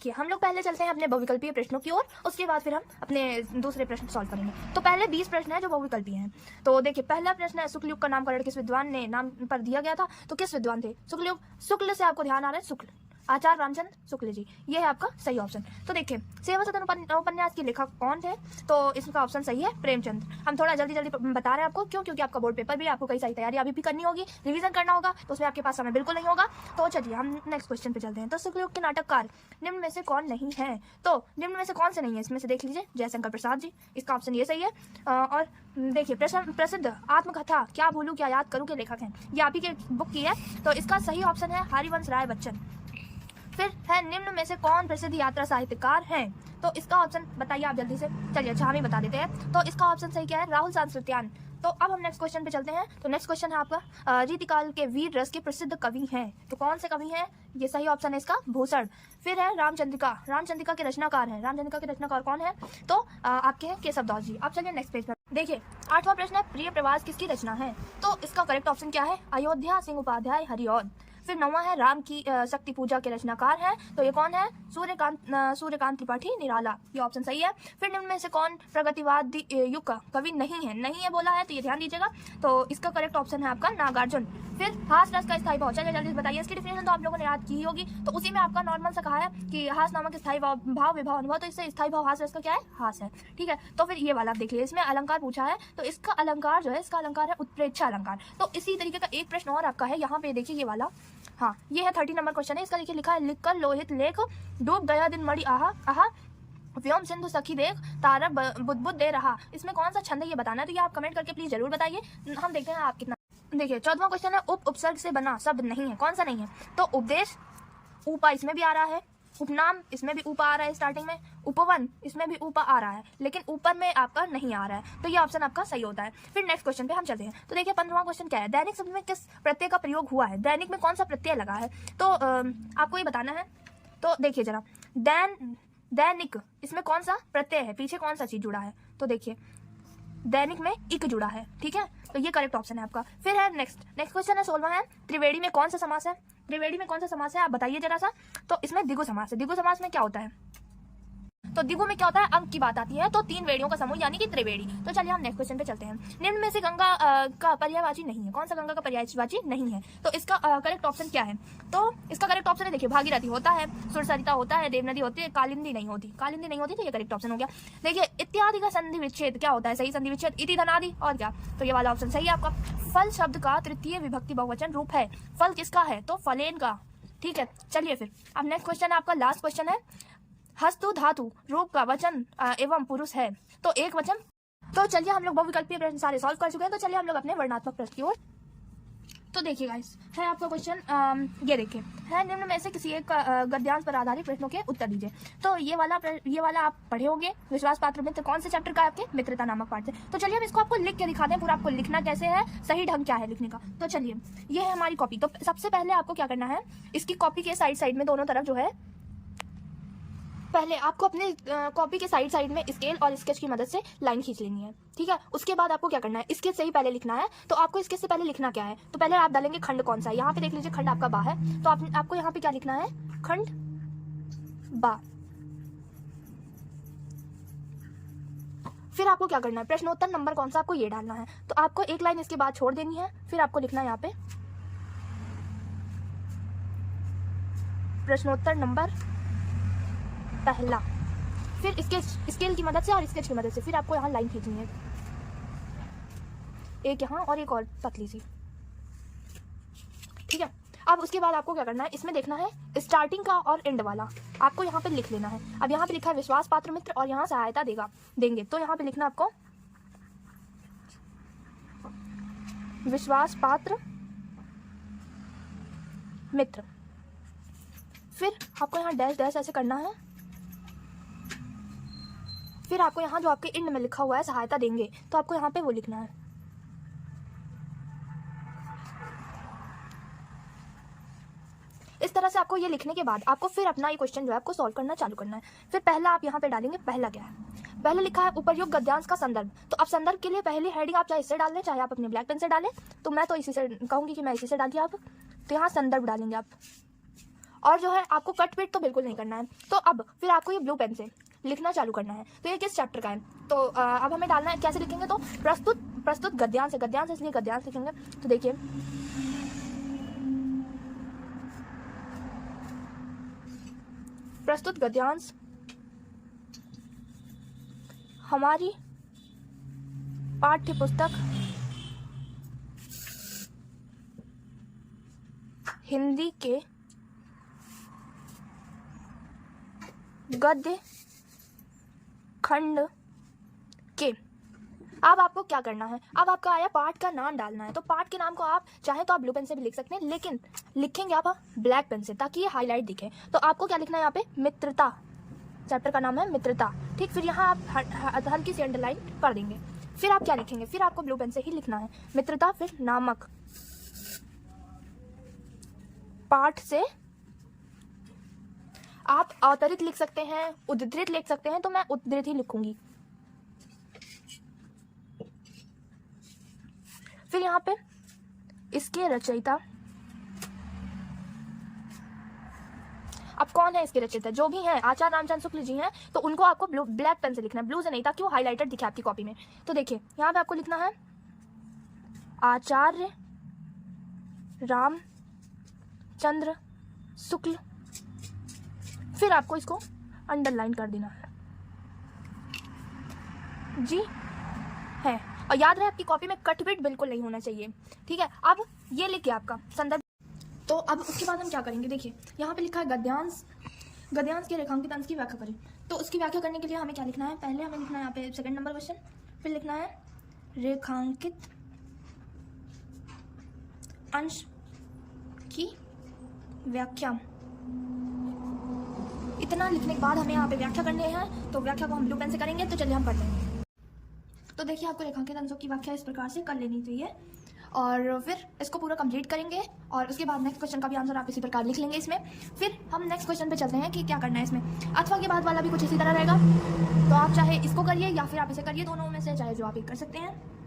देखिए हम लोग पहले चलते हैं अपने बहुविकल्पीय प्रश्नों की ओर, उसके बाद फिर हम अपने दूसरे प्रश्न सॉल्व करेंगे। तो पहले 20 प्रश्न है जो बहुविकल्पीय हैं। तो देखिए पहला प्रश्न है, शुक्लयुग का नामकरण किस विद्वान ने नाम पर दिया गया था? तो किस विद्वान थे? शुक्लयुग, शुक्ल से आपको ध्यान आ रहा है, शुक्ल, आचार्य रामचंद्र शुक्ल जी, ये है आपका सही ऑप्शन। तो देखिए सेवा सदन उपन्यास के लेखक कौन थे? तो इसका ऑप्शन सही है प्रेमचंद। हम थोड़ा जल्दी जल्दी बता रहे हैं आपको, क्यों? क्योंकि आपका बोर्ड पेपर भी, आपको कई सारी तैयारी अभी भी करनी होगी, रिवीजन करना होगा, तो उसमें आपके पास समय बिल्कुल नहीं होगा। तो चलिए हम नेक्स्ट क्वेश्चन पे चलते हैं। तो शुक्लयुग के नाटककार निम्न में से कौन नहीं है? तो निम्न में से कौन से नहीं है? इसमें से देख लीजिए, जयशंकर प्रसाद जी, इसका ऑप्शन ये सही है। और देखिए प्रसिद्ध आत्मकथा क्या भूलूं क्या याद करूं के लेखक हैं, ये आप ही के बुक की है, तो इसका सही ऑप्शन है हरिवंश राय बच्चन। फिर है निम्न में से कौन प्रसिद्ध यात्रा साहित्यकार हैं? तो इसका ऑप्शन बताइए आप जल्दी से। चलिए अच्छा हम ही बता देते हैं। तो इसका ऑप्शन सही क्या है? राहुल सांस्कृत्यायन। तो अब हम नेक्स्ट क्वेश्चन पे चलते हैं। तो नेक्स्ट क्वेश्चन है आपका, रीतिकाल के वीर रस के प्रसिद्ध कवि हैं। तो कौन से कवि हैं? ये सही ऑप्शन है इसका भूषण। फिर है रामचंद्रिका, रामचंद्रिका के रचनाकार हैं। रामचंद्रिका के रचनाकार कौन है? तो आपके हैं केशवदास जी। अब चलिए नेक्स्ट पेज पर देखिए, 8वां प्रश्न है, प्रिय प्रवास किसकी रचना है? तो इसका करेक्ट ऑप्शन क्या है? अयोध्या सिंह उपाध्याय हरिऔध। फिर 9वां है, राम की शक्ति पूजा के रचनाकार हैं। तो ये कौन है? सूर्यकांत त्रिपाठी निराला, ये ऑप्शन सही है। फिर निम्न में से कौन प्रगतिवादी युग का कवि नहीं है? नहीं है बोला है, तो ये ध्यान दीजिएगा। तो इसका करेक्ट ऑप्शन है आपका नागार्जुन। फिर हास रस का स्थायी भाव, चलिए जल्दी बताइए, इसकी डिफिनेशन तो आप लोगों ने याद की होगी। तो उसी में आपका नॉर्मल सा कहा है कि हास नामक स्थायी भाव विभाव अनुभव, तो इससे स्थायी भाव हास रस का क्या है? हास है, ठीक है। तो फिर ये वाला आप देख लीजिए, इसमें अलंकार पूछा है, तो इसका अलंकार जो है, इसका अलंकार है उत्प्रेक्षा अलंकार। तो इसी तरीके का एक प्रश्न और आपका है, यहाँ पे देखिए ये वाला, हाँ ये है 30 नंबर क्वेश्चन है। इसका देखिए लिखा है, लिखकर लोहित लेख डूब गया दिन मणि आहा आहा, व्योम सिंधु सखी देख तारा बुदबुद दे रहा। इसमें कौन सा छंद है ये बताना है, तो ये आप कमेंट करके प्लीज जरूर बताइए। हम देखते हैं आप कितना। देखिए 14वां क्वेश्चन है, उपसर्ग से बना शब्द नहीं है, कौन सा नहीं है? तो उपदेश, उपा इसमें भी आ रहा है, उपनाम इसमें भी ऊपर आ रहा है स्टार्टिंग में, उपवन इसमें भी ऊपर आ रहा है, लेकिन ऊपर में आपका नहीं आ रहा है, तो ये ऑप्शन आपका सही होता है। फिर नेक्स्ट क्वेश्चन पे हम चलते हैं। तो देखिए 15वां क्वेश्चन क्या है, दैनिक शब्द में किस प्रत्यय का प्रयोग हुआ है? दैनिक में कौन सा प्रत्यय लगा है? तो आपको ये बताना है। तो देखिए जरा, दैनिक इसमें कौन सा प्रत्यय है, पीछे कौन सा चीज जुड़ा है? तो देखिए दैनिक में इक जुड़ा है, ठीक है, तो ये करेक्ट ऑप्शन है आपका। फिर है नेक्स्ट क्वेश्चन है 16वां है, त्रिवेणी में कौन सा समास है? त्रिवेणी में कौन सा समास है आप बताइए जरा सा। तो इसमें द्विगु समास है। द्विगु समास में क्या होता है? तो द्विगु में क्या होता है? अंक की बात आती है, तो 3 वेड़ियों का समूह यानी कि त्रिवेणी। तो चलिए हम नेक्स्ट क्वेश्चन पे चलते हैं। निम्न में से गंगा का पर्यायवाची नहीं है, कौन सा गंगा का पर्यायवाची नहीं है? तो इसका करेक्ट ऑप्शन क्या है? तो इसका करेक्ट ऑप्शन है, देखिए भागीरथी होता है, सुरसरिता होता है, देवनदी होती है, कालिंदी नहीं होती। कालिंदी नहीं होती, तो ये करेक्ट ऑप्शन हो गया। देखिए इत्यादि का संधि विच्छेद क्या होता है? सही संधि विच्छेद इति धनादि, और क्या? तो ये वाला ऑप्शन सही है आपका। फल शब्द का तृतीय विभक्ति बहुवचन रूप है, फल किसका है? तो फलेन का, ठीक है। चलिए फिर अब नेक्स्ट क्वेश्चन आपका लास्ट क्वेश्चन है, हस्तु धातु रूप का वचन एवं पुरुष है, तो एक वचन। तो चलिए हम लोग बहुविकल्पीय प्रश्न सारे सॉल्व कर चुके हैं, तो चलिए हम लोग अपने वर्णात्मक प्रश्न की ओर। तो देखिए गाइस, है आपका क्वेश्चन, ये देखिए है, निम्न में से किसी एक गद्यांश पर आधारित प्रश्नों के उत्तर दीजिए। तो ये वाला आप पढ़े होंगे, विश्वास पात्र मित्र कौन से चैप्टर का है आपके? मित्रता नामक पाठ से। तो चलिए हम इसको आपको लिख के दिखाते हैं, पूरा आपको लिखना कैसे है, सही ढंग क्या है लिखने का। तो चलिए ये है हमारी कॉपी। तो सबसे पहले आपको क्या करना है, इसकी कॉपी के साइड में दोनों तरफ जो है, पहले आपको अपने कॉपी के साइड में स्केल और स्केच की मदद से लाइन खींच लेनी है, ठीक है। उसके बाद आपको क्या करना है, स्केच से ही पहले लिखना है। तो आपको स्केच से पहले लिखना क्या है? तो पहले आप डालेंगे खंड कौन सा है, यहाँ पे देख लीजिए खंड आपका बा है, तो आपको यहाँ पे क्या लिखना है? खंड बा। फिर आपको क्या करना है, प्रश्नोत्तर नंबर कौन सा आपको ये डालना है। तो आपको एक लाइन इसके बाद छोड़ देनी है, फिर आपको लिखना है यहाँ पे प्रश्नोत्तर नंबर पहला। फिर स्केल की मदद से और स्केच की मदद से फिर आपको यहाँ लाइन खींचनी है, एक यहाँ और एक और पतली सी, ठीक है। अब उसके बाद आपको क्या करना है, इसमें देखना है स्टार्टिंग का और एंड वाला, आपको यहाँ पे लिख लेना है। अब यहाँ पे लिखा है विश्वास पात्र मित्र और यहाँ सहायता देंगे, तो यहाँ पे लिखना आपको विश्वास पात्र मित्र। फिर आपको यहाँ डैश डैश ऐसे करना है। फिर आपको यहाँ जो आपके एंड में लिखा हुआ है सहायता देंगे, तो आपको यहाँ पे वो लिखना है। इस तरह से आपको ये लिखने के बाद आपको फिर अपना ये क्वेश्चन जो है आपको सॉल्व करना चालू करना है। फिर पहला आप यहाँ पे डालेंगे, पहला क्या है? पहले लिखा है उपर्युक्त गद्यांश का संदर्भ। तो अब संदर्भ के लिए पहली हेडिंग आप चाहे इससे डाल लें, चाहे आप अपने ब्लैक पेन से डालें। तो मैं तो इसी से कहूँगी कि मैं इसी से डालिए आप। तो यहाँ संदर्भ डालेंगे आप, और जो है आपको कट पीट तो बिल्कुल नहीं करना है। तो अब फिर आपको ये ब्लू पेन से लिखना चालू करना है। तो ये किस चैप्टर का है, तो अब हमें डालना है, कैसे लिखेंगे, तो प्रस्तुत गद्यांश है, इसलिए गद्यांश लिखेंगे। तो देखिए प्रस्तुत गद्यांश हमारी पाठ्य पुस्तक हिंदी के गद्य खंड के। अब आपको क्या करना है, अब आपका आया पाठ का नाम डालना है। तो पाठ के नाम को आप चाहें तो आप ब्लू पेन से भी लिख सकते हैं, लेकिन लिखेंगे आप ब्लैक पेन से ताकि ये हाईलाइट दिखे। तो आपको क्या लिखना है यहाँ पे, मित्रता, चैप्टर का नाम है मित्रता, ठीक। फिर यहाँ आप हल्की सी अंडरलाइन कर देंगे। फिर आप क्या लिखेंगे, फिर आपको ब्लू पेन से ही लिखना है मित्रता, फिर नामक पाठ से। आप अवतरित लिख सकते हैं, उद्धृत लिख सकते हैं, तो मैं उद्धृत ही लिखूंगी। फिर यहाँ पे इसके रचयिता, अब कौन है इसके रचयिता, जो भी हैं आचार्य रामचंद्र शुक्ल जी हैं, तो उनको आपको ब्लैक पेन से लिखना है, ब्लू से नहीं, ताकि वो हाईलाइटेड दिखे आपकी कॉपी में। तो देखिए यहाँ पे आपको लिखना है आचार्य रामचंद्र शुक्ल, फिर आपको इसको अंडरलाइन कर देना है जी है। और याद रहे आपकी कॉपी में कटपिट बिल्कुल नहीं होना चाहिए, ठीक है। अब ये लिखिए आपका संदर्भ। तो अब उसके बाद हम क्या करेंगे, देखिए यहाँ पे लिखा है गद्यांश, गद्यांश के रेखांकित अंश की व्याख्या करें। तो उसकी व्याख्या करने के लिए हमें क्या लिखना है, पहले हमें लिखना है यहाँ पे सेकंड नंबर क्वेश्चन, फिर लिखना है रेखांकित अंश की व्याख्या। इतना लिखने के बाद हमें यहाँ पे व्याख्या करनी है, तो व्याख्या को हम ब्लू पेन से करेंगे। तो चलिए हम कर लेंगे। तो देखिए आपको रेखांकित अंशों की व्याख्या इस प्रकार से कर लेनी चाहिए, और फिर इसको पूरा कंप्लीट करेंगे, और उसके बाद नेक्स्ट क्वेश्चन का भी आंसर आप इसी प्रकार लिख लेंगे इसमें। फिर हम नेक्स्ट क्वेश्चन पे चलते हैं कि क्या करना है इसमें। अथवा के बाद वाला भी कुछ इसी तरह रहेगा, तो आप चाहे इसको करिए या फिर आप इसे करिए, दोनों में से चाहे जो आप एक कर सकते हैं।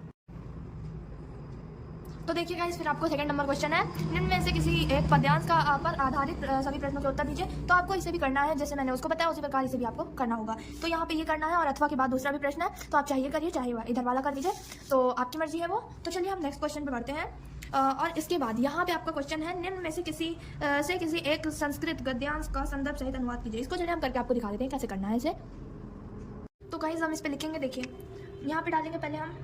तो देखिए गाइस, फिर आपको सेकंड नंबर क्वेश्चन है, निम्न में से किसी एक पद्यांश का पर आधारित सभी प्रश्नों के उत्तर दीजिए। तो आपको इसे भी करना है, जैसे मैंने उसको बताया उसी प्रकार इसे भी आपको करना होगा। तो यहाँ पे ये करना है, और अथवा के बाद दूसरा भी प्रश्न है, तो आप चाहे करिए चाहे इधर वाला कर दीजिए, तो आपकी मर्जी है वो। तो चलिए हम नेक्स्ट क्वेश्चन पे बढ़ते हैं। और इसके बाद यहाँ पे आपका क्वेश्चन है, निम्न में से किसी एक संस्कृत गद्यांश का संदर्भ सहित अनुवाद कीजिए। इसको चलिए हम करके आपको दिखा देते हैं कैसे करना है इसे। तो गाइस हम इस पे लिखेंगे, देखिए यहाँ पे डालेंगे पहले हम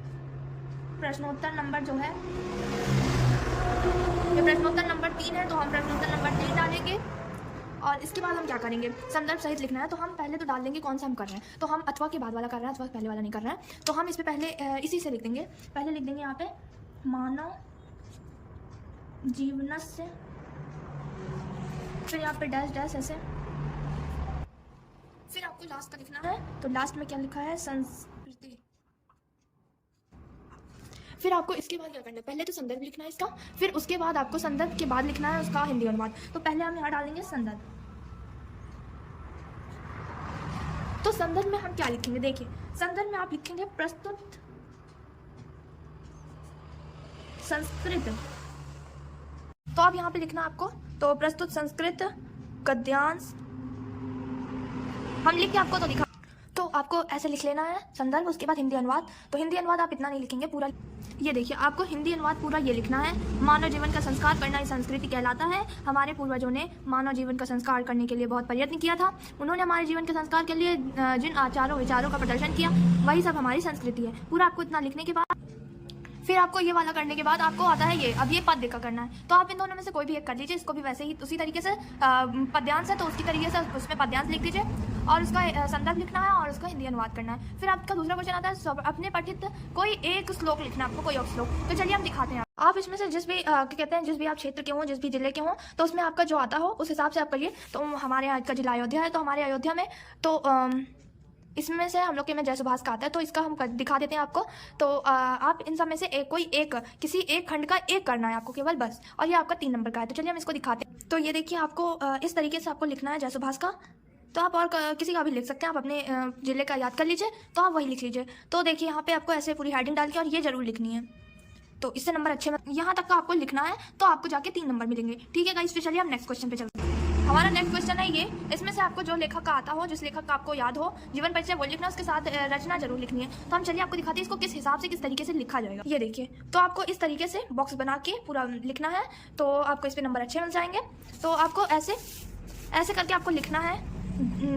प्रश्नोत्तर नंबर जो है, ये प्रश्नोत्तर नंबर 3 है, तो हम प्रश्नोत्तर नंबर 3 डालेंगे। और इसके बाद हम क्या करेंगे, संदर्भ सहित लिखना है। तो हम पहले तो डाल देंगे कौन सा हम कर रहे हैं, तो हम अथवा के बाद वाला कर रहे हैं, अथवा पहले वाला नहीं कर रहे हैं। तो हम इस पे पहले इसी से लिख देंगे, पहले लिख देंगे यहाँ पे मानव जीवनस्य, फिर यहाँ पे डैश डैश ऐसे, फिर आपको लास्ट का लिखना है। तो लास्ट में क्या लिखा है, संस्कृति। फिर आपको इसके बाद क्या करना है, पहले तो संदर्भ लिखना है इसका, फिर उसके बाद आपको संदर्भ के बाद लिखना है उसका हिंदी अनुवाद। तो पहले हम यहाँ डालेंगे संदर्भ। तो संदर्भ में हम क्या लिखेंगे, देखिए संदर्भ में आप लिखेंगे प्रस्तुत संस्कृत। तो अब यहाँ पे लिखना आपको, तो प्रस्तुत संस्कृत गद्यांश हम लिख के आपको तो दिखा, तो आपको ऐसे लिख लेना है संदर्भ, उसके बाद हिंदी अनुवाद। तो हिंदी अनुवाद आप इतना नहीं लिखेंगे पूरा, ये देखिए आपको हिंदी अनुवाद पूरा ये लिखना है, मानव जीवन का संस्कार करना ही संस्कृति कहलाता है। हमारे पूर्वजों ने मानव जीवन का संस्कार करने के लिए बहुत प्रयत्न किया था, उन्होंने हमारे जीवन के संस्कार के लिए जिन आचारों विचारों का प्रदर्शन किया, वही सब हमारी संस्कृति है। पूरा आपको इतना लिखने के बाद फिर आपको ये वाला करने के बाद आपको आता है ये, अब ये पद्य का करना है। तो आप इन दोनों में से कोई भी एक कर लीजिए, इसको भी वैसे ही उसी तरीके से पद्यांश है तो उसकी तरीके से उसमें पद्यांश लिख दीजिए, और उसका संदर्भ लिखना है और उसका हिंदी अनुवाद करना है। फिर आपका दूसरा क्वेश्चन आता है अपने पठित कोई एक श्लोक लिखना है आपको, कोई एक श्लोक। तो चलिए हम दिखाते हैं। आप इसमें से जिस भी कहते हैं, जिस भी आप क्षेत्र के हों, जिस भी जिले के हों, तो उसमें आपका जो आता हो उस हिसाब से आप करिए। तो हमारे यहाँ का जिला अयोध्या है, तो हमारे अयोध्या में तो इसमें से हम लोग के में जय सुभाष का आता है, तो इसका हम दिखा देते हैं आपको। तो आप इन सब में से किसी एक खंड का एक करना है आपको केवल, बस। और ये आपका 3 नंबर का है, तो चलिए हम इसको दिखाते हैं। तो ये देखिए आपको इस तरीके से आपको लिखना है जय सुभाष का। तो आप और किसी का भी लिख सकते हैं, आप अपने जिले का याद कर लीजिए तो आप वही लिख लीजिए। तो देखिए यहाँ पे आपको ऐसे पूरी हेडिंग डाल के और ये जरूर लिखनी है, तो इससे नंबर अच्छे में यहाँ तक का आपको लिखना है, तो आपको जाके 3 नंबर मिलेंगे। ठीक है गाइस, फिर चलिए हम नेक्स्ट क्वेश्चन पे चलते हैं। हमारा नेक्स्ट क्वेश्चन है ये, इसमें से आपको जो लेखक का आता हो, जिस लेखक का आपको याद हो, जीवन परिचय वो लिखना, उसके साथ रचना जरूर लिखनी है। तो हम चलिए आपको दिखाते हैं इसको किस हिसाब से, किस तरीके से लिखा जाएगा। ये देखिए, तो आपको इस तरीके से बॉक्स बना के पूरा लिखना है, तो आपको इस पे नंबर अच्छे मिल जाएंगे। तो आपको ऐसे करके आपको लिखना है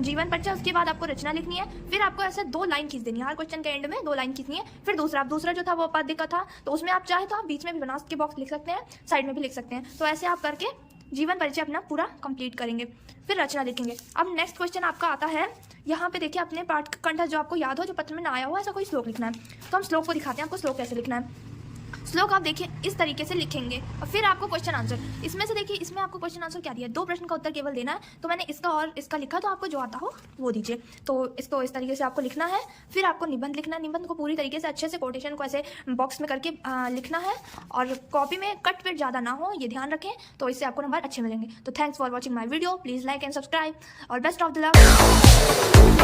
जीवन परिचय, उसके बाद आपको रचना लिखनी है, फिर आपको ऐसे 2 लाइन खींच देनी है, हर क्वेश्चन के एंड में 2 लाइन खींचनी है। फिर दूसरा जो था वो पद्य का था, तो उसमें आप चाहे तो आप बीच में भी बना के बॉक्स लिख सकते हैं, साइड में भी लिख सकते हैं। तो ऐसे आप करके जीवन परिचय अपना पूरा कंप्लीट करेंगे, फिर रचना लिखेंगे। अब नेक्स्ट क्वेश्चन आपका आता है, यहाँ पे देखिए अपने पाठ कंठस्थ जो आपको याद हो, जो पत्र में ना आया हो, ऐसा कोई श्लोक लिखना है। तो हम श्लोक को दिखाते हैं आपको श्लोक कैसे लिखना है। श्लोक आप देखिए इस तरीके से लिखेंगे और फिर आपको क्वेश्चन आंसर, इसमें से देखिए इसमें आपको क्वेश्चन आंसर क्या दिया है, 2 प्रश्न का उत्तर केवल देना है। तो मैंने इसका और इसका लिखा, तो आपको जो आता हो वो दीजिए। तो इसको इस तरीके से आपको लिखना है। फिर आपको निबंध लिखना है, निबंध को पूरी तरीके से अच्छे से कोटेशन को ऐसे बॉक्स में करके लिखना है, और कॉपी में कट पिट ज़्यादा ना हो, ये ध्यान रखें, तो इससे आपको नंबर अच्छे मिलेंगे। तो thanks for watching my video, please like and subscribe, और बेस्ट ऑफ द लक।